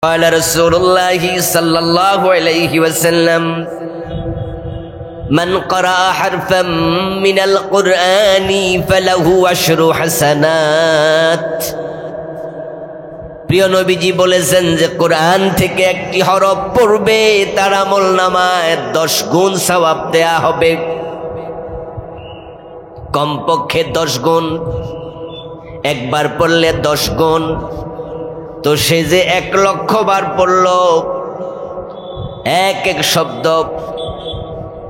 قال رسول الله صلى الله عليه وسلم من قرأ حرفا من القرآن فله عشر حسنات। প্রিয় নবীজি বলেছেন যে কোরআন থেকে একটি হরফ পড়বে তার আমলনামায় 10 গুণ সওয়াব দেয়া হবে, কমপক্ষে 10 গুণ, একবার পড়লে 10 গুণ। তো সে যে 1 লক্ষ বার পড়ল, এক এক শব্দ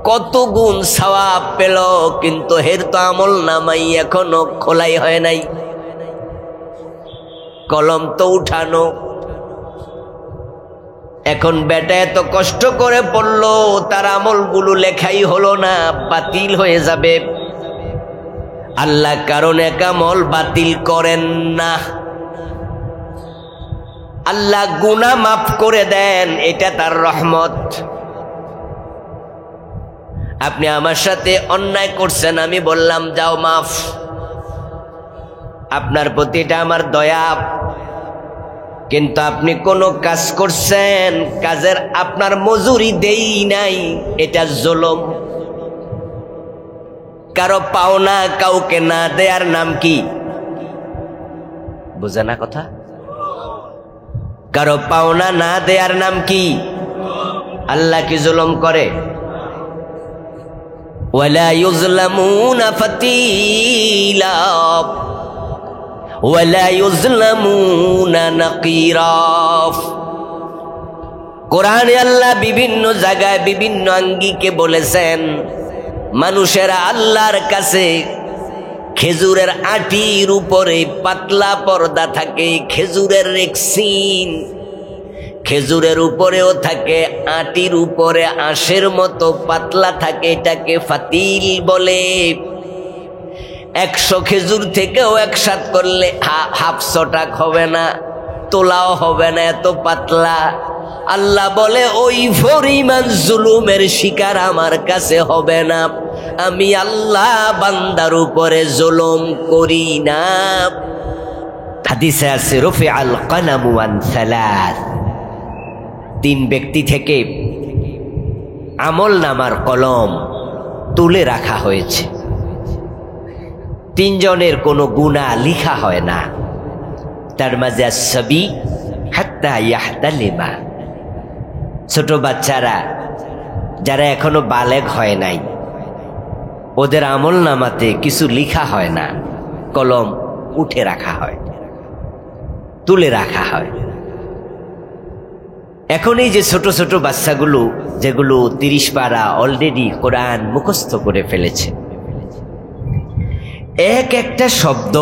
কত গুণ সওয়াব পেল, কিন্তু হের তো আমল নামাই এখনো খোলাই হয় নাই, কলম তো উঠানো। এখন বেটা এত কষ্ট করে পড়লো, তার আমলগুলো লেখাই হলো না, বাতিল হয়ে যাবে। আল্লাহ কারণ এক আমল বাতিল করেন না, আল্লাহ গুনাহ মাফ করে দেন, এটা তার রহমত। আপনি আমার সাথে অন্যায় করছেন, আমি বললাম যাও মাফ, আপনার প্রতি এটা আমার দয়া। কিন্তু আপনি কোনো কাজ করছেন, কাজের আপনার মজুরি দেই নাই, এটা জুলুম। কারো পাওনা কাউকে না দেয়ার নাম কি? বুঝে না কথা? কারো পাওনা না দেয়ার নাম কি? আল্লাহ কি জুলুম করে? ওয়ালা ইউজলামুনা ফাতিলা ওয়ালা ইউজলামুনা নাকিরা। কোরআনে আল্লাহ বিভিন্ন জায়গায় বিভিন্ন আঙ্গিকে বলেছেন, মানুষেরা আল্লাহর কাছে খেজুরের আটির উপরে পাতলা পর্দা থাকে, খেজুরের রেক্সিন, খেজুরের উপরেও থাকে, আটির উপরে আঁশের মতো পাতলা থাকে, এটাকে ফাতিল বলে। 100 খেজুর থেকেও একসাথ করলে হাফ টাক হবে না, তোলাও হবে না, এত পাতলা। আল্লাহ বলে ওই পরিমাণ জুলুমের শিকার আমার কাছে হবে না, আমি আল্লাহ বান্দার উপরে জুলুম করি না। হাদিসে আছে রুফিআল কলামু আন সালাস, 3 ব্যক্তি থেকে আমল নামার কলম তুলে রাখা হয়েছে। 3 জনের কোনো গুনাহ লিখা হয় না, তার মাঝে আসসাবি হাত্তা ইয়াহতালিমা, ছোট বাচ্চারা যারা এখনো বালেগ হয় নাই, ওদের আমল নামাতে কিছু লিখা হয় না, কলম উঠে রাখা হয়, তুলে রাখা হয়। এখন এই যে ছোট ছোট বাচ্চাগুলো, যেগুলো 30 পারা অলরেডি কোরআন মুখস্থ করে ফেলেছে, এক একটা শব্দ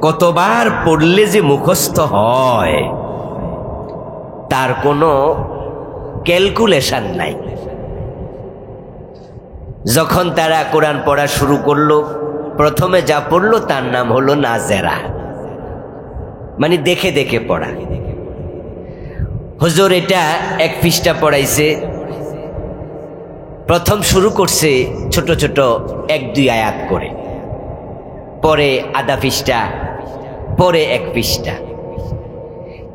কতবার পড়লে যে মুখস্থ হয় তার কোনো ক্যালকুলেশন নাই। যখন তারা কোরআন পড়া শুরু করলো, প্রথমে যা পড়লো তার নাম হলো নাজেরা, মানে দেখে দেখে পড়া। হুজুর এটা 1 পৃষ্ঠা পড়াইছে, প্রথম শুরু করছে ছোট ছোট 1-2 আয়াত করে, পরে আধা পৃষ্ঠা, পরে 1 পৃষ্ঠা।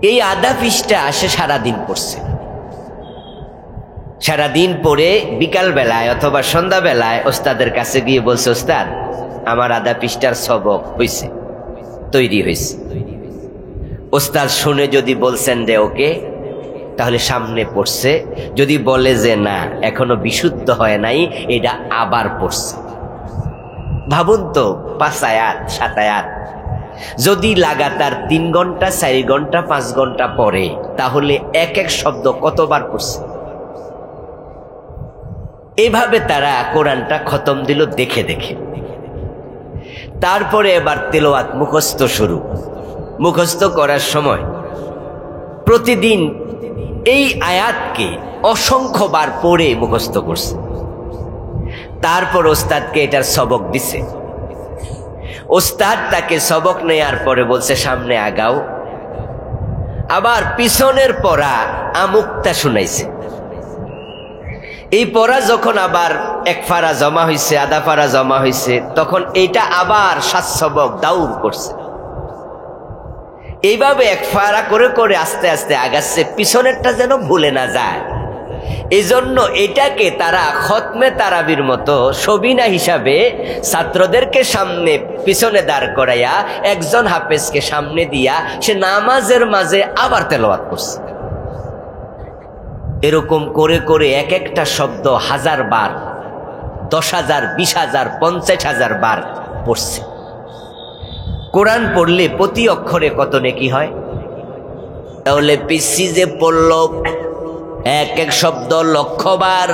এই আধা পৃষ্ঠা সে সারাদিন পড়ছে। সারাদিন পড়ে বিকাল বেলায় অথবা সন্ধ্যা বেলায় ওস্তাদের কাছে গিয়ে বলছে, ওস্তাদ আমার আধা পৃষ্ঠার সবক হয়েছে, তৈরি হয়েছে। ওস্তাদ শুনে যদি বলছেন যে ওকে, তাহলে সামনে পড়ছে। যদি বলে যে না এখনো বিশুদ্ধ হয় নাই, এটা আবার পড়ছে। ভাবুন তো, 5 আয়াত 7 আয়াত যদি লাগাতার 3 ঘন্টা 4 ঘন্টা 5 ঘন্টা পড়ে, তাহলে এক এক শব্দ কতবার পড়ছে। এভাবে তারা কোরআনটা খতম দিল দেখে দেখে। তারপরে এবার তেলাওয়াত মুখস্থ শুরু। মুখস্থ করার সময় প্রতিদিন এই আয়াতকে অসংখ্যবার পড়ে মুখস্থ করছে। তারপর ওস্তাদকে এটার সবক দিছে। ওস্তাদ তাকে সবক নেয়ার পরে বলছে সামনে আগাও। আবার পিছনের পড়া আমুকটা শুনাইছে। এই পড়া যখন আবার 1 পারা জমা হয়েছে, আধা পারা জমা হয়েছে, তখন এটা আবার 7 সবক দাউর করছে। এইভাবে এক ফাড়া করে করে আস্তে আস্তে আগাচ্ছে, পিছনেরটা যেন ভুলে না যায়। এই জন্য এটাকে তারা খতমে তারাবির মতো সবিনা হিসাবে ছাত্রদেরকে সামনে পিছনে দাঁড় করাইয়া একজন হাফেজকে সামনে দিয়া সে নামাজের মাঝে আবার তেলাওয়াত করছে। এরকম করে করে এক একটা শব্দ 1000 বার, 10,000, 20,000, 50,000 বার পড়ছে। কোরআন পড়লে প্রতি অক্ষরে কত নেকি হয়? তাহলে পিসি যে পড়ল এক এক শব্দ 1,00,000 বার,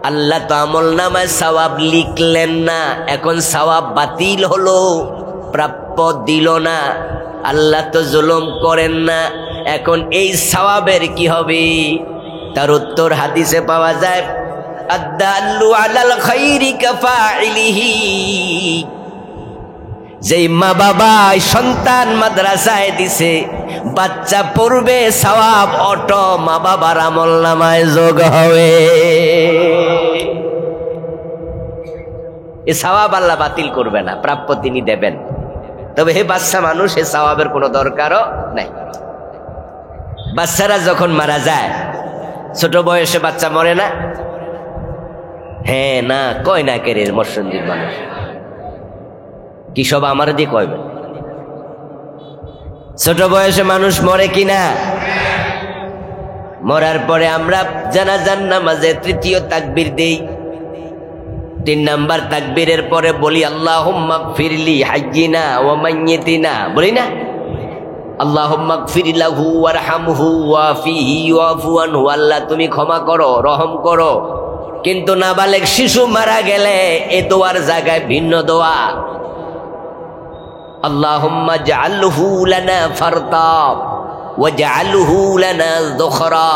আল্লাহ তো আমল নামায় সওয়াব লিখলেন না, এখন সওয়াব বাতিল হলো, প্রাপ্য দিল না। আল্লাহ তো জুলুম করেন না, এখন এই সওয়াবের কি হবে? তার উত্তর হাদিসে পাওয়া যায়, আদাল্লু আলাল খাইরি কাফাইলিহি। যেই মা বাবা সন্তান মাদ্রাসায় দিছে, বাচ্চা পড়বে, সওয়াব অটো মা বাবার আমল নামায় যোগ হবে। এ সওয়াব আল্লাহ বাতিল করবে না, প্রাপ্য তিনি দেবেন। তবে হে বাচ্চা মানুষ, এ সওয়াবের কোনো দরকারও নাই। বাচ্চারা যখন মারা যায়, ছোট বয়সে বাচ্চা মরে না? হ্যাঁ না, কয় না কে রে মরসঞ্জিত মানুষ, কি সব আমার দিয়ে কয়বে? ছোট বয়সে মানুষ মরে কিনা? মরার পরে আমরা জানাজার নামাজে 3য় তাকবীর দেই। 3 নাম্বার তাকবীরের পরে বলি আল্লাহুম্মা গফিরলি হাইয়িনা ওয়া মাইয়িতিনা, বলি না? আল্লাহুম্মা গফির লাহু ওয়ারহামহু ওয়াফিহি ওয়াফু আনহু, আল্লাহ তুমি ক্ষমা করো, রহম করো। কিন্তু নাবালেগ শিশু মারা গেলে এ দোয়ার জায়গায় ভিন্ন দোয়া, আল্লাহুম্মা জাআলহু লানা ফারতা ওয়াজআলহু লানা যুখরা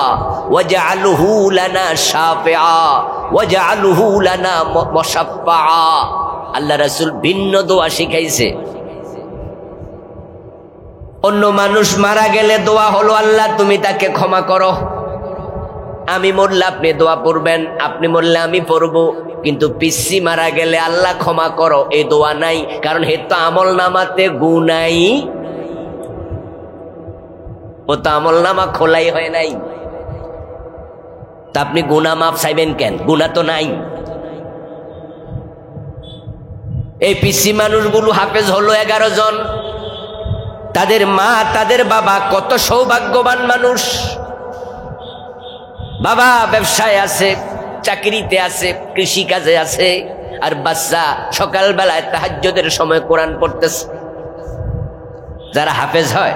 ওয়াজআলহু লানা শাফিআ ওয়াজআলহু লানা মুশাফফা। আল্লাহ রাসূল ভিন্ন দোয়া শিখাইছে। অন্য মানুষ মারা গেলে দোয়া হলো আল্লাহ তুমি তাকে ক্ষমা করো, আমি মরলে আপনি দোয়া পড়বেন, আপনি মরলে আমি পড়বো। কিন্তু পিসি মারা গেলে আল্লাহ ক্ষমা করো এই দোয়া নাই, কারণ হে তো আমল নামাতে গুনাই, ও তো আমল নামা খোলাই হয় নাই। তা আপনি গুনাহ মাফ চাইবেন কেন? গুনাহ তো নাই। এই পিসি মানুষগুলো হাফেজ হলো 11 জন, তাদের মা তাদের বাবা কত সৌভাগ্যবান মানুষ। বাবা ব্যবসায় আছে, চাকরিতে আছে, কৃষি কাজে আছে, আর বাচ্চা সকালবেলায় তাহাজ্জুদের সময় কোরআন পড়তেছে। যারা হাফেজ হয়,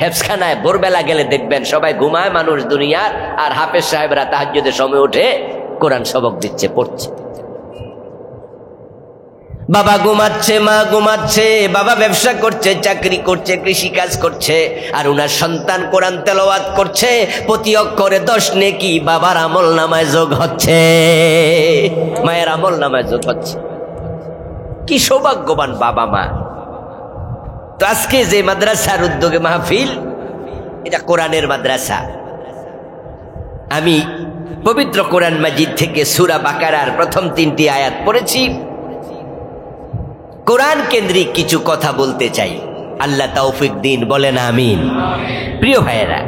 হেফজখানায় ভোরবেলা গেলে দেখবেন সবাই ঘুমায় মানুষ দুনিয়ার, আর হাফেজ সাহেবরা তাহাজ্জুদের সময় উঠে কোরআন সবক দিচ্ছে, পড়ছে। বাবা ঘুমাচ্ছে, মা ঘুমাচ্ছে, বাবা ব্যবসা করছে, চাকরি করছে, কৃষি কাজ করছে, আর উনার সন্তান কোরআন তেলাওয়াত করছে। প্রতি অক্ষরে 10 নেকি বাবার আমল নামায় যোগ হচ্ছে, মায়ের আমল নামায় যোগ হচ্ছে। কি সৌভাগ্যবান বাবা মা। তো আজকে যে মাদ্রাসার উদ্যোগে মাহফিল, এটা কোরআনের মাদ্রাসা। আমি পবিত্র কোরআন মাজিদ থেকে সূরা বাকারার প্রথম 3টি আয়াত পড়েছি। কোরআন কেন্দ্রিক কিছু কথা বলতে চাই, আল্লাহ তৌফিক দিন, বলেন আমিন। প্রিয় ভাইয়েরা,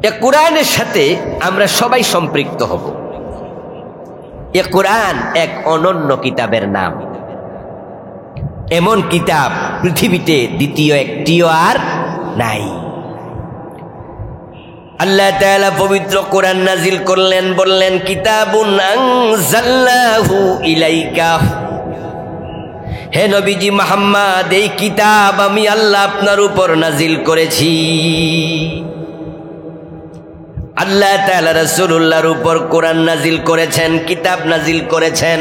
এ কোরআনের সাথে আমরা সবাই সম্পৃক্ত হব। এ কোরআন এক অনন্য কিতাবের নাম, এমন কিতাব পৃথিবীতে দ্বিতীয় একটিও আর নাই। আল্লাহ তাআলা পবিত্র কোরআন নাজিল করলেন, বললেন কিতাবুন আনজালনাহু ইলাইকা। হে নবীজি মুহাম্মদ, এই কিতাব আমি আল্লাহ আপনার উপর নাজিল করেছি। আল্লাহ তাআলা রাসূলুল্লাহর উপর কোরআন নাজিল করেছেন, কিতাব নাজিল করেছেন।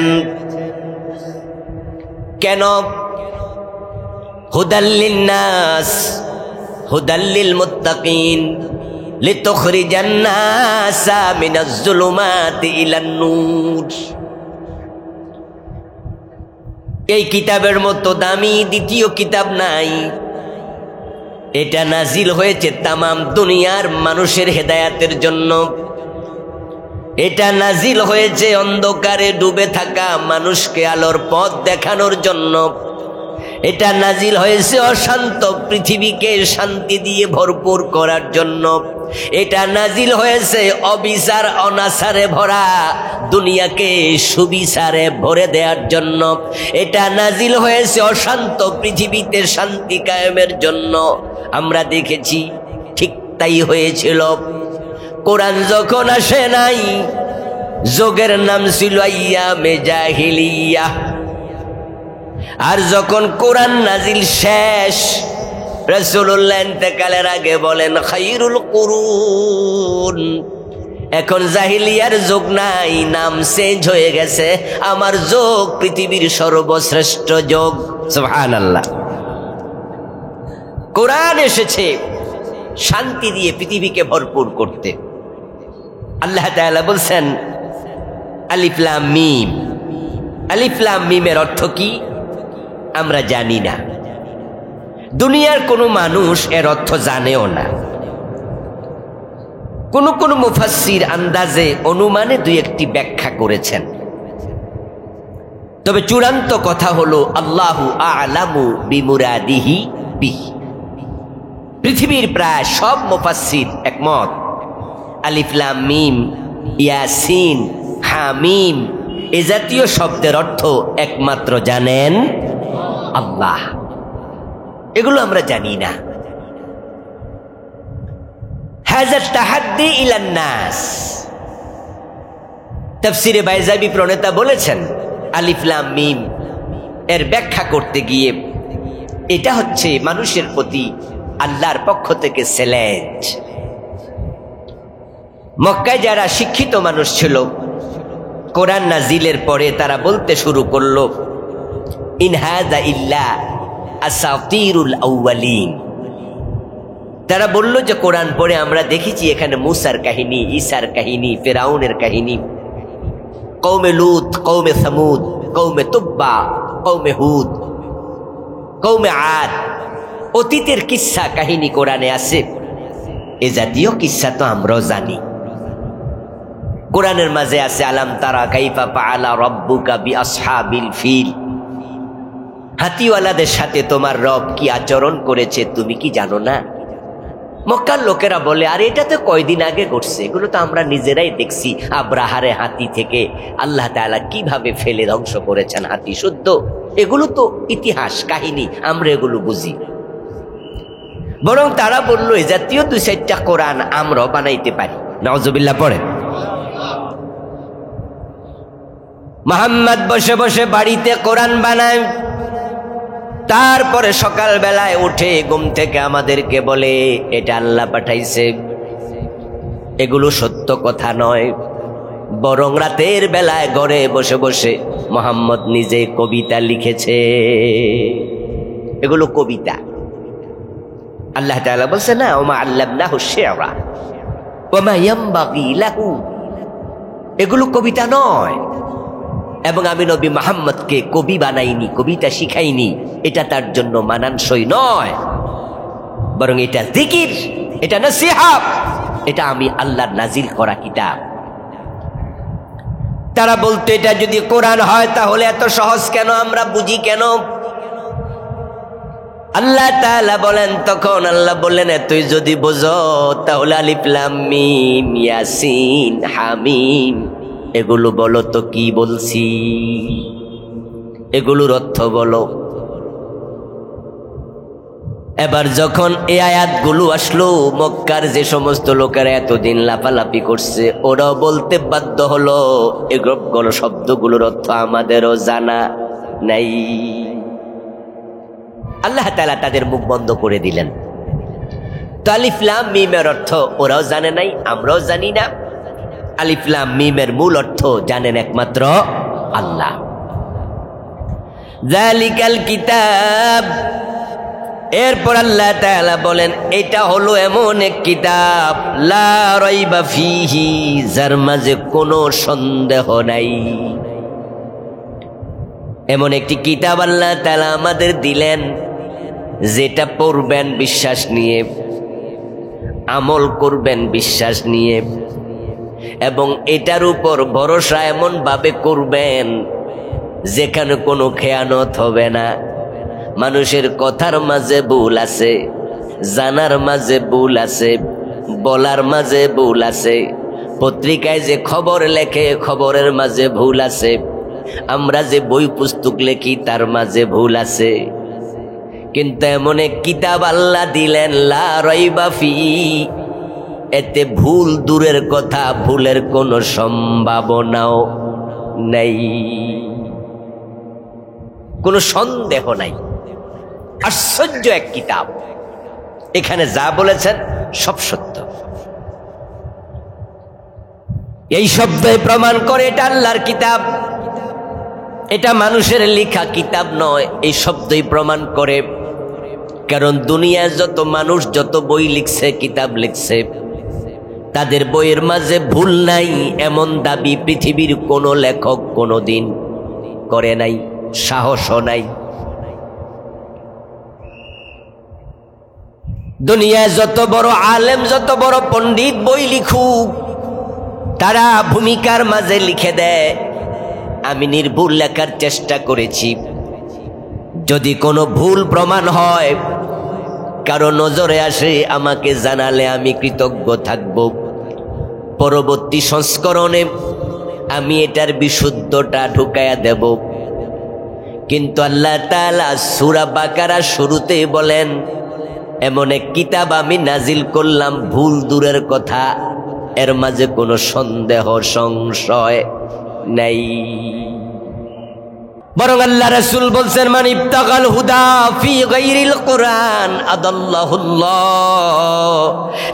কেন? হুদাল লিন্নাস, হুদাল লিল মুত্তাকিন, লিতুখরিজান নাসা মিনাজ যুলুমাতি ইলান নূর। এই কিতাবের মতো দামি দ্বিতীয় কিতাব নাই। এটা নাজিল হয়েছে তামাম দুনিয়ার মানুষের হেদায়াতের জন্য। এটা নাজিল হয়েছে অন্ধকারে ডুবে থাকা মানুষকে আলোর পথ দেখানোর জন্য। এটা নাজিল হয়েছে অশান্ত পৃথিবীকে শান্তি দিয়ে ভরপুর করার জন্য। এটা নাজিল হয়েছে অবিচার অনাচারে ভরা দুনিয়াকে সুবিচারে ভরে দেওয়ার জন্য। এটা নাজিল হয়েছে অশান্ত পৃথিবীতে শান্তি কায়েমের জন্য। আমরা দেখেছি ঠিক তাই হয়েছিল। কোরআন যখন আসে নাই, যোগের নাম ছিল আইয়ামে জাহিলিয়া। আর যখন কোরআন নাজিল শেষ, রাসূলুল্লাহ ইন্তেকালের আগে বলেন খায়রুল কুরুন, এখন জাহিলিয়ার যুগ নাই, নাম চেঞ্জ হয়ে গেছে, আমার যুগ পৃথিবীর সর্বশ্রেষ্ঠ যুগ। সুবহানাল্লাহ। কোরআন এসেছে শান্তি দিয়ে পৃথিবীকে ভরপুর করতে। আল্লাহ তাআলা বলছেন আলিফ লাম মিম। আলিফ লাম মিমের অর্থ কি আমরা জানি না, দুনিয়ার কোনো মানুষ এর অর্থ জানেও না। কোন মুফাসসির আন্দাজে অনুমানে দুই একটি ব্যাখ্যা করেছেন, তবে চূড়ান্ত কথা হলো আল্লাহু আ'লামু বিমুরাদিহি বিহি। পৃথিবীর প্রায় সব মুফাসসির একমত, আলিফ লাম মিম, ইয়াসিন, হামিম এ জাতীয় শব্দের অর্থ একমাত্র জানেন আল্লাহ, এগুলো আমরা জানি না। হাযা তাহাদ্দি ইলান নাস। তাফসীরে বাইজাবি প্রণেতা বলেছেন আলিফ লাম মিম এর ব্যাখ্যা করতে গিয়ে এটা হচ্ছে মানুষের প্রতি আল্লাহর পক্ষ থেকে চ্যালেঞ্জ। মক্কায় যারা শিক্ষিত মানুষ ছিল, কোরআন নাজিলের পরে তারা বলতে শুরু করলো ইন হাযা ইল্লা আসাতিরুল আউয়ালিন। তারা বলল যে কোরআন পড়ে আমরা দেখেছি এখানে মূসার কাহিনী, ঈসার কাহিনী, ফিরাউনের কাহিনী, কওমে লূত, কওমে সামুদ, কওমে তুব্বা, কওমে হুদ, কওমে আদ, অতীতের কিসসা কাহিনী কোরআনে আছে। এ জাতীয় কিসসা তো আমরাও জানি। কোরআনের মাঝে আছে আলাম তারা কাইফা ফাআলা রাব্বুকা বিআসহাবিল ফিল, হাতিওয়ালাদের সাথে তোমার রব কি আচরণ করেছে তুমি কি জানো না? মক্কার লোকেরা বলে আর এটা তো কয়দিন আগে ঘটছে, এগুলো তো আমরা নিজেরাই দেখছি। আব্রাহারে হাতি থেকে আল্লাহ তাআলা কিভাবে ফেলে ধ্বংস করেছেন হাতি শুদ্ধ, এগুলো তো ইতিহাস কাহিনী, আমরা এগুলো বুঝি। বরং তারা বললো এ জাতীয় দুই চারটা কোরআন আমরাও বানাইতে পারি। নাউজুবিল্লাহ পড়ে। মুহাম্মদ বসে বসে বাড়িতে কোরআন বানায়, তারপরে সকাল বেলায় উঠে ঘুম থেকে আমাদেরকে বলে এটা আল্লাহ পাঠাইছে। এগুলো সত্য কথা নয়, বরং রাতের বেলায় ঘরে বসে বসে মুহাম্মদ নিজে কবিতা লিখেছে। এগুলো কবিতা। আল্লাহ তাআলা বলছে না ওমা আল্লামনাহু শি'রা ওমা ইয়ামবাগি লাহু, এগুলো কবিতা নয়। এবং আমি নবী মুহাম্মদকে কবি বানাইনি, কবিতা শিখাইনি, এটা তার জন্য মানানসই নয়, বরং এটা জিকির, এটা নসিহত, এটা আমি আল্লাহর নাজিল করা কিতাব। তারা বলতো এটা যদি কোরআন হয় তাহলে এত সহজ কেন, আমরা বুঝি কেন? আল্লাহ তাআলা বলেন, তখন আল্লাহ বললেন তুই যদি বোঝো তাহলে আলিফ লাম মিম, ইয়াসিন, হামিম এগুলো বলো তো কি বলছি, এগুলোর অর্থ বলো। এবার যখন এই আয়াতগুলো আসলো, মক্কার যে সমস্ত লোকেরা এতদিন লাফালাফি করছে ওরাও বলতে বাধ্য হলো এগুলো শব্দগুলোর অর্থ আমাদেরও জানা নাই। আল্লাহ তাআলা তাদের মুখ বন্ধ করে দিলেন। তো আলিফ লাম মিমের অর্থ ওরাও জানে নাই, আমরাও জানি না। আলিফ লাম মিমের মূল অর্থ জানেন একমাত্র আল্লাহ। যালিকাল কিতাব, এরপর আল্লাহ তাআলা বলেন এটা হলো এমন এক কিতাব লা রাইবা ফিহি, যার মাঝে কোনো সন্দেহ নাই। এমন একটি কিতাব আল্লাহ তাআলা আমাদের দিলেন যেটা পড়বেন বিশ্বাস নিয়ে, আমল করবেন বিশ্বাস নিয়ে, এবং এটার উপর ভরসা এমন ভাবে করবেন যেখানে কোনো খেয়ানত হবে না, মানুষের কথার মাঝে ভুল আছে, জানার মাঝে ভুল আছে, বলার মাঝে ভুল আছে, পত্রিকায় যে খবর লেখে খবরের মাঝে ভুল আছে, আমরা যে বই পুস্তক লেখি তার মাঝে ভুল আছে। কিন্তু এমন এক কিতাব আল্লাহ দিলেন লা রাইবা ফি, এতে ভুল দূরের কথা, ভুলের কোনো সম্ভাবনাও নাই, কোনো সন্দেহ নাই। আশ্চর্য এক কিতাব, এখানে যা বলেছেন সব সত্য। এই শব্দই প্রমাণ করে এটা আল্লাহর কিতাব, এটা মানুষের লেখা কিতাব নয়। এই শব্দই প্রমাণ করে, কারণ দুনিয়ায় যত মানুষ যত বই লিখছে, কিতাব লিখছে, তাদের বইয়ের মাঝে ভুল নাই এমন দাবি পৃথিবীর কোনো লেখক কোনোদিন করে নাই, সাহসও নাই। দুনিয়ায় যত বড় আলেম, যত বড় পণ্ডিত বই লিখুক, তারা ভূমিকার মাঝে লিখে দেয় আমি নির্ভুল লেখার চেষ্টা করেছি, যদি কোনো ভুল প্রমাণ হয় কারো নজরে আসে আমাকে জানালে আমি কৃতজ্ঞ থাকব, পরবর্তী সংস্করণে আমি এটার বিশুদ্ধতা ঢুকায়া দেব। কিন্তু আল্লাহ তাআলা সূরা বাকারা শুরুতেই বলেন এমন এক কিতাব আমি নাজিল করলাম, ভুল দূরের কথা, এর মাঝে কোনো সন্দেহ সংশয় নাই। বরং আল্লাহ রাসূল বলছেন মান ইবতাগাল হুদা ফি গায়রিল কুরআন আদাল্লাহুল্লাহ,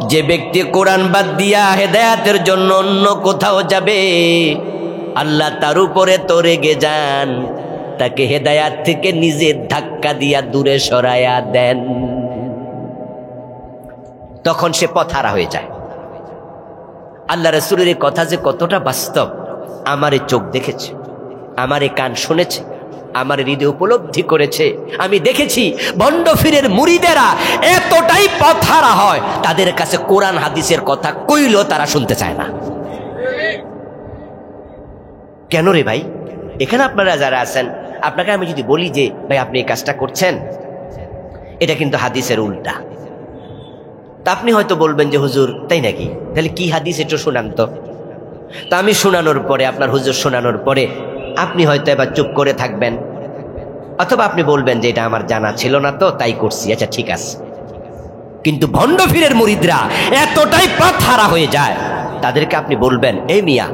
যে ব্যক্তি কোরআন বাদ দিয়া হেদায়েতের জন্য অন্য কোথাও যাবে আল্লাহ তার উপরে তো রেগে যান, তাকে হেদায়েত থেকে নিজে ধাক্কা দিয়া দূরে সরায়া দেন, তখন সে পথহারা হয়ে যায়। আল্লাহ রাসূলের এই কথা যে কতটা বাস্তব আমার এই চোখ দেখেছে, আমার এই কান শুনেছে, আমার হৃদয় উপলব্ধি করেছে। আমি দেখেছি ভণ্ড ফিরের মুরিদেরা এতটাই পথহারা হয়, তাদের কাছে কোরআন হাদিসের কথা কইলেও তারা শুনতে চায় না। কেন রে ভাই? এখানে আপনারা যারা আছেন, আপনাকে আমি যদি বলি যে ভাই আপনি এই কাজটা করছেন, এটা কিন্তু হাদিসের উল্টা, তা আপনি হয়তো বলবেন যে হুজুর তাই নাকি, তাহলে কি হাদিস একটু শোনান তো। তা আমি শোনানোর পরে, আপনার হুজুর শোনানোর পরে আপনি হয়তো এবার চুপ করে থাকবেন, অথবা আপনি বলবেন যে এটা আমার জানা ছিল না তো তাই করছি, আচ্ছা ঠিক আছে। কিন্তু ভণ্ড ফিরের মুরিদরা এতটাই পথহারা হয়ে যায়, তাদেরকে আপনি বলবেন এই মিয়া,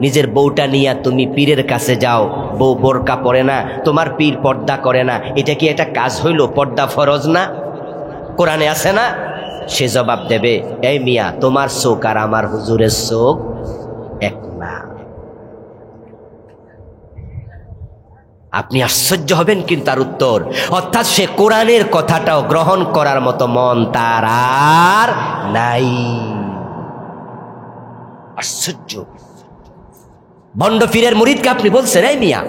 নিজের বউটা নিয়ে তুমি পীরের কাছে যাও, বউ বোরকা পরে না, তোমার পীর পর্দা করে না, এটা কি একটা কাজ হইল? পর্দা ফরজ না? কোরআনে আছে না? সে জবাব দেবে এই মিয়া, তোমার চোখ আর আমার হুজুরের চোখ এক না। আপনি আশ্চর্য হবেন কিন্তু তার উত্তর, অর্থাৎ সে কোরআনের কথাটাও গ্রহণ করার মতো মন তার আর নাই। আশ্চর্য। ভণ্ড পীরের মুরিদকে আপনি বলছেন এই মিয়া,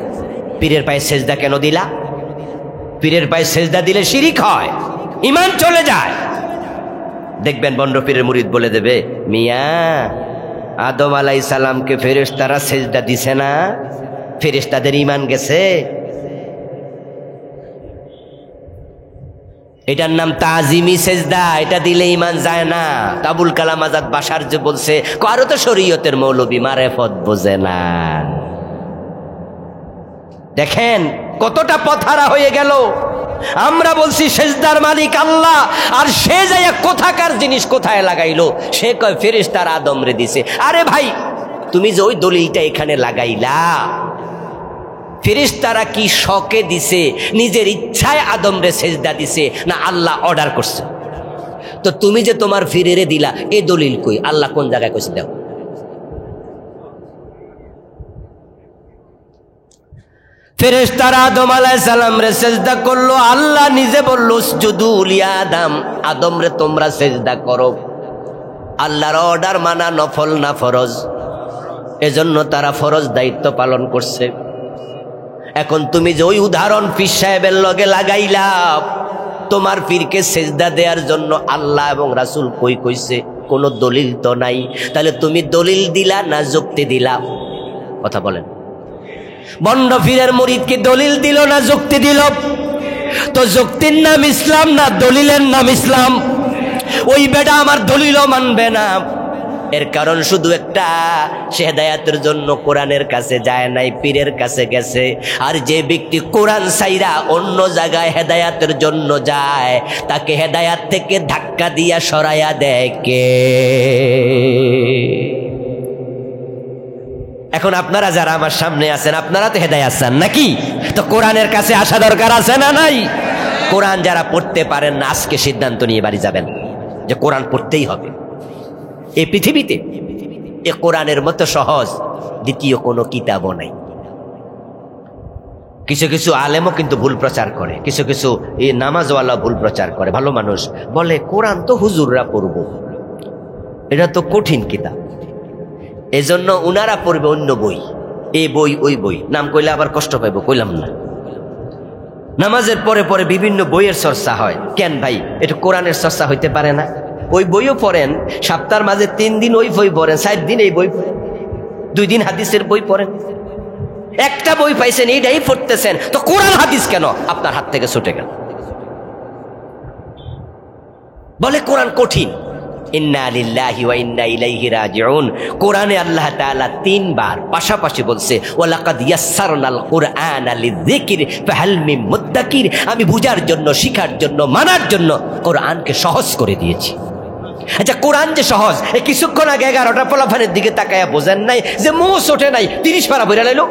পীরের পায়ে সেজদা কেন দিলা? পীরের পায়ে সেজদা দিলে শিরিক হয়, ঈমান চলে যায়। দেখবেন ভণ্ড পীরের মুরিদ বলে দেবে মিয়া, আদম আলাইহিস সালামকে ফেরেশতারা সেজদা দিছে না, ফেরেশতাদের ঈমান গেছে। এটার নাম তাজিমি সেজদা, এটা দিলে ঈমান যায় না। আবুল কালাম আজাদ বাশার যে বলছে কারো তো শরীয়তের মৌলবী মারেফত বোঝে না। দেখেন কতটা পথহারা হয়ে গেল। আমরা বলছি সেজদার মালিক আল্লাহ, আর সে যায় কোথাকার জিনিস কোথায় লাগাইলো, সে কয় ফেরেশতারা আদম রে দিছে। আরে ভাই, তুমি যে ওই দলিলটা এখানে লাগাইলা, ফেরেশতারা কি শকে দিছে, নিজের ইচ্ছায় আদম রে সেজদা দিছে, না আল্লাহ অর্ডার করছে? তো তুমি যে তোমার ফিরেরে দিলা, এই দলিল কই? আল্লাহ কোন জায়গায় কইছে দাও? ফেরেশতারা আদম আলাইহিস সালাম রে সেজদা করলো, আল্লাহ নিজে বলল উসজুদু লিয়া আদম, আদম রে তোমরা সেজদা করো। আল্লাহর অর্ডার মানা নফল না ফরজ, এজন্য তারা ফরজ দায়িত্ব পালন করছে। এখন তুমি যে ওই উদাহরণ পীর সাহেবের লগে লাগাইলা, তোমার পীরকে সেজদা দেওয়ার জন্য আল্লাহ এবং রাসূল কই কইছে? কোনো দলিল তো নাই। তাহলে তুমি দলিল দিলা না যুক্তি দিলা? কথা বলেন। ভণ্ড পীরের মুরিদ কি দলিল দিল না যুক্তি দিল? তো যুক্তির নাম ইসলাম না দলিলের নাম ইসলাম? ওই বেটা আমার দলিলও মানবে না। এর কারণ শুধু একটা, সে হেদায়াতের জন্য কোরআনের কাছে যায় নাই, পীরের কাছে গেছে। আর যে ব্যক্তি কোরআন ছাইরা অন্য জায়গায় হেদায়াতের জন্য যায়, তাকে হেদায়াত থেকে ধাক্কা দিয়া সরাইয়া দেয় কে? এখন আপনারা যারা আমার সামনে আছেন, আপনারা তো হেদায়াত চান নাকি? তো কোরআনের কাছে আসা দরকার আছে না নাই? কোরআন যারা পড়তে পারেন না, আজকে সিদ্ধান্ত নিয়ে বাড়ি যাবেন যে কোরআন পড়তেই হবে। এই পৃথিবীতে এ কোরআনের মতো সহজ দ্বিতীয় কোনো কিতাবও নাই। কিছু কিছু আলেমও কিন্তু ভুল প্রচার করে, কিছু কিছু এই নামাজওয়ালা ভুল প্রচার করে। ভালো মানুষ বলে কোরআন তো হুজুররা পড়ব, এটা তো কঠিন কিতাব, এজন্য উনারা পড়বে অন্য বই, এই বই ওই বই। নাম কইলে আবার কষ্ট পাইব, কইলাম না। নামাজের পরে পরে বিভিন্ন বইয়ের চর্চা হয়। কেন ভাই, এটা কোরআনের চর্চা হইতে পারে না? ওই বইও পড়েন, সপ্তাহের মাঝে 3 দিন ওই বই পড়েন, 4 দিন এই বই পড়েন, 2 দিন হাদিসের বই পড়েন। একটা বই পাইছেন, এইটাই পড়তেছেন, তো কোরআন হাদিস কেন আপনার হাত থেকে ছুটে গেল? বলে কোরআন কঠিন। ইন্না লিল্লাহি ওয়া ইন্না ইলাইহি রাজিউন। কোরআনে আল্লাহ তাআলা 3 বার পাশাপাশি বলছে, ওয়ালাকাদ ইয়াসসারনাল কুরআনা লিযিকর ফাহাল মিন মুদ্দাকির। আমি বুঝার জন্য, শিখার জন্য, মানার জন্য কোরআনকে সহজ করে দিয়েছি। আচ্ছা, কোরআন যে সহজ, এই কিছুক্ষণ আগে 11টা পোলাফানের দিকে তাকায়া বোঝেন নাই যে মোষ ওঠে নাই, 30 পারা বইরা লাইলো।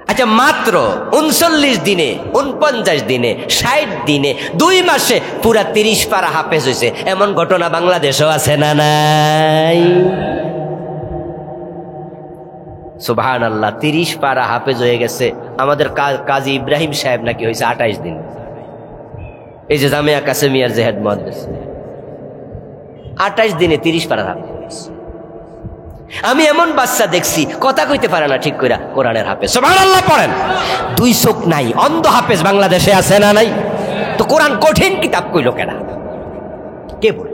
আচ্ছা, মাত্র 39 দিনে, 49 দিনে, 60 দিনে, 2 মাসে পুরা 30 পারা হাফেজ হয়েছে। এমন ঘটনা বাংলাদেশেও আছে না নাই? সুবহানাল্লাহ, 30 পারা হাফেজ হয়ে গেছে। আমাদের কাজী ইব্রাহিম সাহেব নাকি হয়েছে 28 দিন। এই যে জামিয়া কাসেমিয়ার যে হেড মুহাদ্দিস, 28 দিনে 30 পারা হাফেজ। আমি এমন বাচ্চা দেখছি কথা কইতে পারে না ঠিক কইরা, কোরআনের হাফেজ। সুবহানাল্লাহ পড়েন। 2 চোখ নাই, অন্ধ হাফেজ বাংলাদেশে আছে না নাই? তো কোরআন কঠিন কিতাব কইলো কেনা? কে বলে?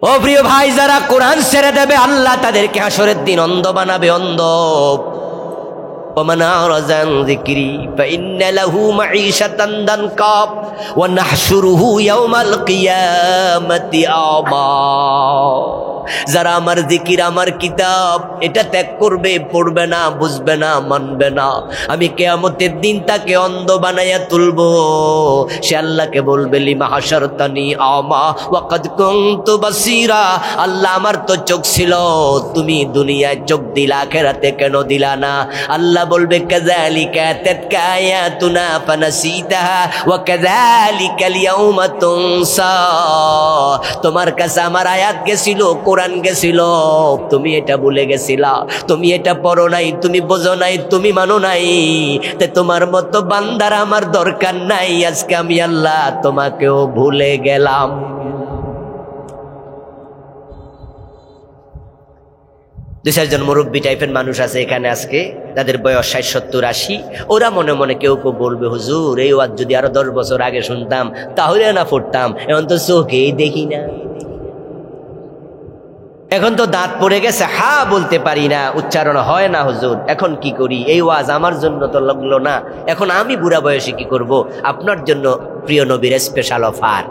ও প্রিয় ভাই, যারা কোরআন ছেড়ে দেবে আল্লাহ তাদেরকে হাসরের দিন অন্ধ বানাবে, অন্ধ। ومن أعرض عن ذكري فإن له معيشة ضنكا ونحشره يوم القيامة أعمى। যারা আমার জিকির, আমার কিতাব এটা ত্যাগ করবে, পড়বে না, বুঝবে না, মানবে না, আমি কিয়ামতের দিন তাকে অন্ধ বানাইয়া তুলবো। সে আল্লাহকে বলবে, লিমা হাশারতানি আমা ওয়া কাদ কুনতু বাসীরা। আল্লাহ, আমার তো চোখ ছিল, তুমি দুনিয়ায় চোখ দিলা, আখিরাতে কেন দিলা না? আল্লাহ বলবে, কাযালিকা আতাতকা আয়াতুনা ফানাসিতাহা ওয়া কাযালিকাল ইয়াউমা তুনসা। তোমার কাছে আমার আয়াত গেছিল, কোরআন গেছিল, তুমি এটা ভুলে গেছিলা, তুমি এটা পড়ো নাই, তুমি বোঝো নাই, তুমি মানো নাই। তাই তোমার মতো বান্দার আমার দরকার নাই। আজকে আমি আল্লাহ তোমাকেও ভুলে গেলাম। দুই চারজন মুরব্বী টাইপের মানুষ আছে এখানে আজকে, তাদের বয়স 60, 70, 80। ওরা মনে মনে কেউ কেউ বলবে, হুজুর এই ওয়াজ যদি আরো 10 বছর আগে শুনতাম তাহলে না পড়তাম, এখন তো চোখেই দেখি না, এখন তো দাঁত পড়ে গেছে, হা বলতে পারি না, উচ্চারণ হয় না, হুজুর এখন কি করি? এই ওয়াজ আমার জন্য তো লাগলো না, এখন আমি বুড়া বয়সে কি করব? আপনার জন্য প্রিয় নবীর স্পেশাল অফার।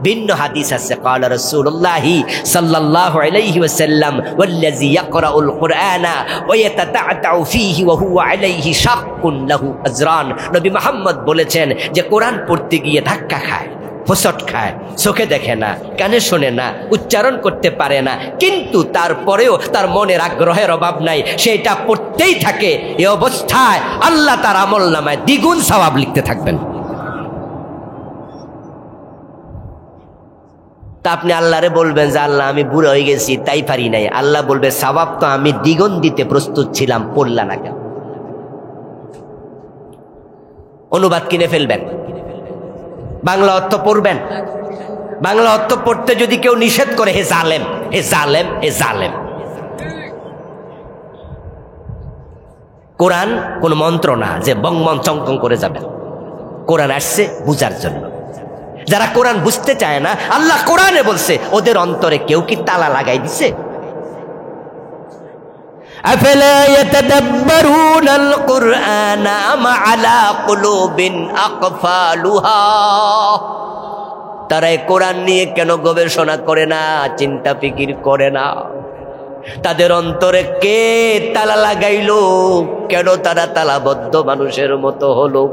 ভিন্ন হাদিস আছে, ক্বালা রাসূলুল্লাহি সাল্লাল্লাহু আলাইহি ওয়াসাল্লাম, ওয়াল্লাযী ইয়াকরাউল কুরআনা ওয়া ইয়াতাতা'তাউ ফীহি ওয়া হুয়া আলাইহি শাক্কুন লাহু আজরান। নবী মুহাম্মদ বলেছেন যে কোরআন পড়তে গিয়ে ধাক্কা খায়, হোঁচট খায়, চোখে দেখে না, কানে শোনে না, উচ্চারণ করতে পারে না, কিন্তু তারপরেও তার মনের আগ্রহের অভাব নাই, সেটা পড়তেই থাকে। এই অবস্থায় আল্লাহ তার আমল নামায় দ্বিগুণ সওয়াব লিখতে থাকবেন। তা আপনি আল্লাহরে বলবেন যে আল্লাহ আমি বুড়ো হয়ে গেছি, তাই পারি নাই। আল্লাহ বলবে, সওয়াব তো আমি দ্বিগুণ দিতে প্রস্তুত ছিলাম, পড়লা না কেন? অনুবাদ কিনে ফেলবেন, বাংলা অর্থ পড়বেন। বাংলা অর্থ পড়তে যদি কেউ নিষেধ করে, হে জালেম, হে জালেম, হে জালেম। কোরআন কোন মন্ত্র না যে বংবং চংকং করে যাবেন। কোরআন আসছে বুঝার জন্য। যারা কোরআন বুঝতে চায় না, আল্লাহ কোরআনে বলছে ওদের অন্তরে কেউ কি তালা লাগাই দিছে? আফালা ইয়াতাদাব্বারুনাল কুরআনা আম আলা কুলুবিন আকফালুহা, তারা এই কোরআন নিয়ে কেন গবেষণা করে না, চিন্তা ফিকির করে না? তাদের অন্তরে কে তালা লাগাইলো? কেন তারা তালাবদ্ধ মানুষের মতো হলো?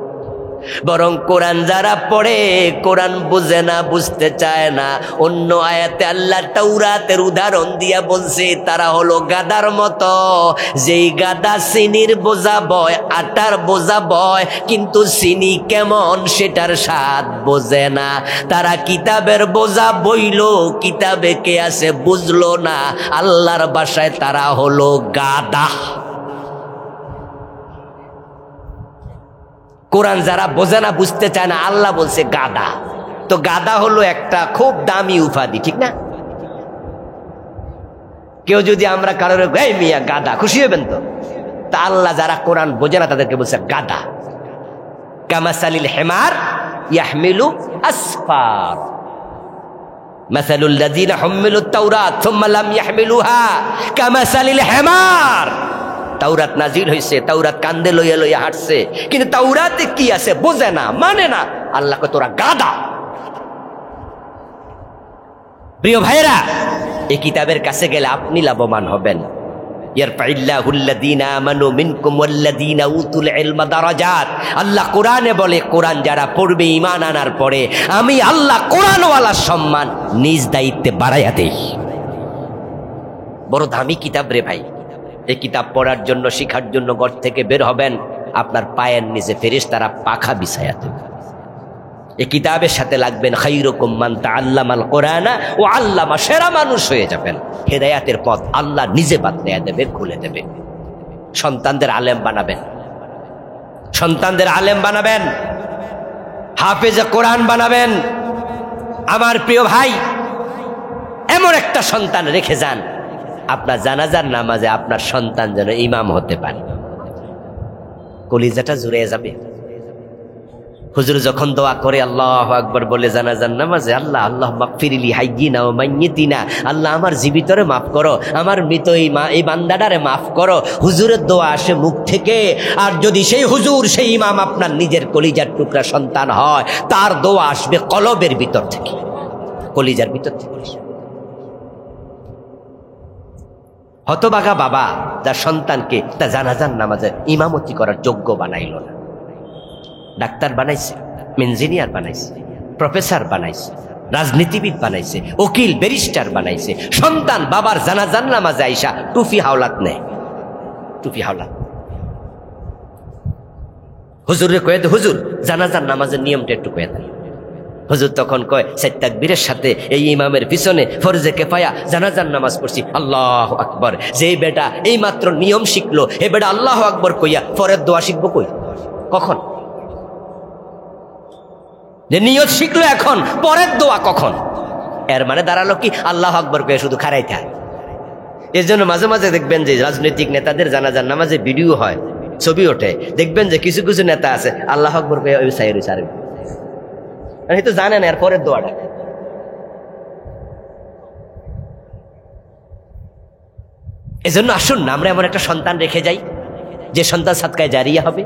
বরং কোরআন যারা পড়ে, কোরআন বুঝে না, বুঝতে চায় না। অন্য আয়াতে আল্লাহ তাওরাতের উদাহরণ দিয়া বলছে তারা হলো গাদার মতো, যেই গাদা চিনির বোঝা বয়, আটার বোঝা বয়, কিন্তু চিনি কেমন সেটার স্বাদ বোঝে না। তারা কিতাবের বোঝা বইল, কিতাবে কে আছে বুঝলো না। আল্লাহর ভাষায় তারা হলো গাদা। কোরআন যারা বোঝে না, বুঝতে চায় না, আল্লাহ বলছে গাদা। তো গাদা হলো একটা খুব দামি উপাধি, ঠিক না? কেউ যদি আমরা কারোর এই মিয়া গাদা, খুশি হবেন তো? তা আল্লাহ যারা কোরআন বোঝে না তাদেরকে বলছে গাদা। কামাসালিল হিমার ইয়াহমিলু আসফার মাসালুল লাযিনা হুমিলুত তাওরাত সুম্মা লাম ইয়াহমিলুহা কামাসালিল হিমার। তাওরাত নাজিল হয়েছে, তাওরাত কান্দে লইয়া লইয়া হাঁটছে, কিন্তু তাওরাতে কি আছে বোঝে না, মানে না। আল্লাহকে তোরা গাদা। প্রিয় ভাইরা, এই কিতাবের কাছে গেলে আপনি লাভবান হবেন। ইয়ারফাইল্লাহুল্লাযীনা আমানু মিনকুম ওয়াল্লাযীনা উতুল ইলমা দারাজাত। আল্লাহ কোরআনে বলে, কোরআন যারা পড়বে ঈমান আনার পরে, আমি আল্লাহ কোরআনওয়ালার সম্মান নিজ দায়িত্বে বাড়াইয়া দেই। বড় দামি কিতাব রে ভাই। এই কিতাব পড়ার জন্য, শিখার জন্য ঘর থেকে বের হবেন, আপনার পায়ের নিচে ফেরেশতারা পাখা বিছায়া দেবে। এই কিতাবের সাথে লাগবেন খায়রুকুম মান তাআল্লামাল কুরআনা ওয়া আল্লামা, সেরা মানুষ হয়ে যাবেন। হেদায়েতের পথ আল্লাহ নিজে বাতলায়া দেবে, খুলে দেবে। সন্তানদের আলেম বানাবেন, সন্তানদের আলেম বানাবেন, হাফেজে কোরআন বানাবেন। আমার প্রিয় ভাই, এমন একটা সন্তান রেখে যান, আপনার জানাজার নামাজে আপনার সন্তান যেন ইমাম হতে পারে। কলিজাটা জুড়ে যাবে। হুজুর যখন দোয়া করে আল্লাহু আকবার বলে জানাজার নামাজে, আল্লাহ আল্লাহ মাগফিরলি হাইয়িনা ওয়া মাইয়িতিনা, আল্লাহ আমার জীবিতরে মাফ করো, আমার মৃত এই বান্দাটারে মাফ করো। হুজুরের দোয়া আসে মুখ থেকে। আর যদি সেই হুজুর, সেই ইমাম আপনার নিজের কলিজার টুকরা সন্তান হয়, তার দোয়া আসবে কলবের ভিতর থেকে, কলিজার ভিতর থেকে। হতবাগা বাবা যার সন্তানকে তা জানাজার নামাজে ইমামতি করার যোগ্য বানাইল না। ডাক্তার বানাইছে, ইঞ্জিনিয়ার বানাইছে, প্রফেসর বানাইছে, রাজনীতিবিদ বানাইছে, উকিল ব্যারিস্টার বানাইছে। সন্তান বাবার জানাজার নামাজে আইসা টুপি হাওলাত নেয়, টুপি হাওলাত। হুজুরে কয়ে দে, হুজুর জানাজার নামাজের নিয়মটা একটু কয়ে দেন। হুজুর তখন কয়, চার তাকবীরের সাথে এই ইমামের পিছনে ফরজে কিফায়া জানাজার নামাজ পড়ছি, আল্লাহু আকবার। যে বেটা এই মাত্র নিয়ম শিখলো, এ বেটা আল্লাহু আকবার কইয়া পরের দোয়া শিখবো কই? কখন? যে নিয়ত শিখলো এখন, পরের দোয়া কখন? এর মানে দাঁড়ালো কি, আল্লাহু আকবার কইয়া শুধু খারাই থাকে। এর জন্য মাঝে মাঝে দেখবেন যে রাজনৈতিক নেতাদের জানাজার নামাজে ভিডিও হয়, ছবি ওঠে, দেখবেন যে কিছু কিছু নেতা আছে আল্লাহু আকবার কইয়া ওই সাইরে সারে, তো জানেন এর পরের দোয়াটা। এজন্য আসুন না আমরা এমন একটা সন্তান রেখে যাই, যে সন্তান সাদকায়ে জারিয়া হবে।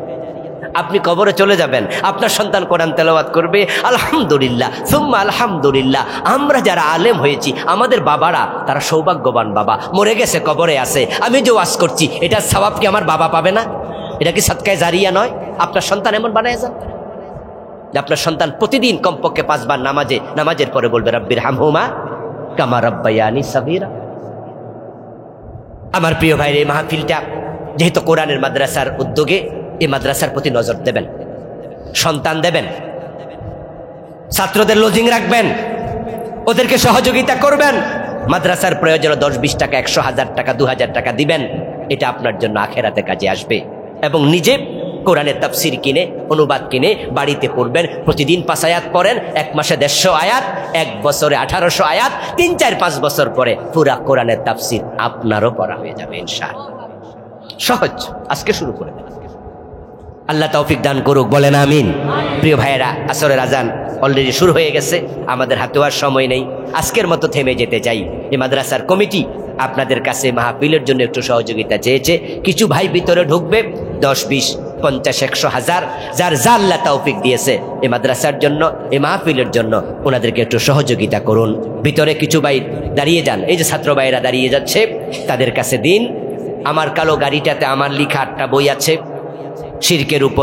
আপনি কবরে চলে যাবেন, আপনার সন্তান কোরআন তেলাওয়াত করবে, আলহামদুলিল্লাহ সুম্মা আলহামদুলিল্লাহ। আমরা যারা আলেম হয়েছি, আমাদের বাবারা তারা সৌভাগ্যবান বাবা, মরে গেছে, কবরে আছে। আমি যে ওয়াজ করছি, এটার সওয়াব কি আমার বাবা পাবে না? এটা কি সাদকায়ে জারিয়া নয়? আপনার সন্তান এমন বানায় যান যে আপনার সন্তান প্রতিদিন কমপক্ষে 5 বার নামাজের পরে বলবে রাব্বির হামহুমা কামা রাব্বায়ানি সাগীরা। আমার প্রিয় ভাইয়ের, এই মাহফিলটা যেহেতু কোরআনের মাদ্রাসার উদ্যোগে, এই মাদ্রাসার প্রতি নজর দেবেন, সন্তান দেবেন, ছাত্রদের লজিং রাখবেন, ওদেরকে সহযোগিতা করবেন। মাদ্রাসার প্রয়োজনে 10-20 টাকা, 100,000 টাকা, 2,000 টাকা দিবেন। এটা আপনার জন্য আখেরাতে কাজে আসবে। এবং নিজে কোরআনের তাফসির কিনে, অনুবাদ কিনে বাড়িতে পড়বেন। প্রতিদিন 5 আয়াত পড়েন, 1 মাসে 150 আয়াত, 1 বছরে 1800 আয়াত, 3-4-5 বছর পরে পুরা কোরআনের তাফসির আপনারও পড়া হয়ে যাবে ইনশাআল্লাহ। সহজ, আজকে শুরু করে দেন। আল্লাহ তৌফিক দান করুক, বলেন আমিন। প্রিয় ভাইয়েরা, আসরের আজান অলরেডি শুরু হয়ে গেছে, আমাদের হাতে আর সময় নেই। আজকের মতো থেমে যেতে চাই। এই মাদ্রাসার কমিটি আপনাদের কাছে মাহফিলের জন্য একটু সহযোগিতা চেয়েছে। কিছু ভাই ভিতরে ঢুকবে, 10, 20, 50, 100, 1000, যার যা আল্লাহ তৌফিক দিয়েছে এই মাদ্রাসার জন্য, এই মাহফিলের জন্য ওনাদেরকে একটু সহযোগিতা করুন। ভিতরে কিছু ভাই দাঁড়িয়ে যান, এই যে ছাত্র ভাইরা দাঁড়িয়ে যাচ্ছে, তাদের কাছে দিন। আমার কালো গাড়িটাতে আমার লেখা 8টা বই আছে শিরকের উপর।